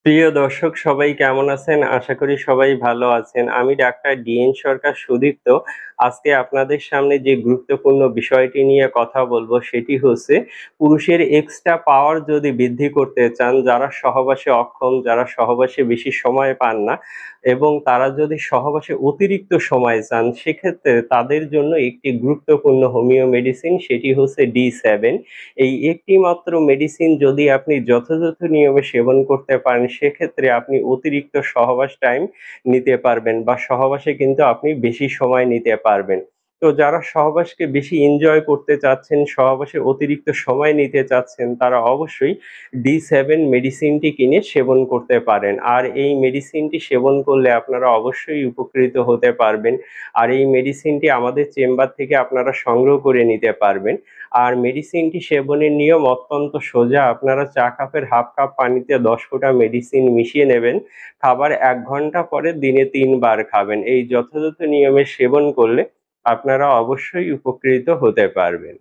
প্রিয় দর্শক সবাই কেমন আছেন? আশা করি সবাই ভালো আছেন। আমি ডাক্তার ডিএন সরকার সুদীপ্ত। আজকে আপনাদের সামনে যে গুরুত্বপূর্ণ বিষয়টি নিয়ে কথা বলবো সেটি হচ্ছে পুরুষের এক্সট্রা পাওয়ার যদি বৃদ্ধি করতে চান, যারা সহবাসে অক্ষম, যারা সহবাসে বেশি সময় পান না এবং তারা যদি সহবাসে অতিরিক্ত সময় চান, সেক্ষেত্রে তাদের জন্য একটি গুরুত্বপূর্ণ হোমিও মেডিসিন সেটি হচ্ছে D7। এই একটি মাত্র মেডিসিন যদি আপনি যথাযথ নিয়মে সেবন করতে পারেন, সেক্ষেত্রে আপনি অতিরিক্ত সহবাস টাইম নিতে পারবেন বা সহবাসে কিন্তু আপনি বেশি সময় নিতে পারবেন। তো যারা সহবাসকে বেশি এনজয় করতে চাচ্ছেন, সহবাসে অতিরিক্ত সময় নিতে চাচ্ছেন, তারা অবশ্যই D7 মেডিসিনটি কিনে সেবন করতে পারেন। আর এই মেডিসিনটি সেবন করলে আপনারা অবশ্যই উপকৃত হতে পারবেন। আর এই মেডিসিনটি আমাদের চেম্বার থেকে আপনারা সংগ্রহ করে নিতে পারবেন। আর মেডিসিনটি সেবনের নিয়ম অত্যন্ত সোজা। আপনারা চা কাপের হাফ কাপ পানিতে ১০ ফোঁটা মেডিসিন মিশিয়ে নেবেন। খাবার ১ ঘন্টা পরে দিনে ৩ বার খাবেন। এই যথাযথ নিয়মে সেবন করলে আপনারা অবশ্যই উপকৃত হতে পারবেন।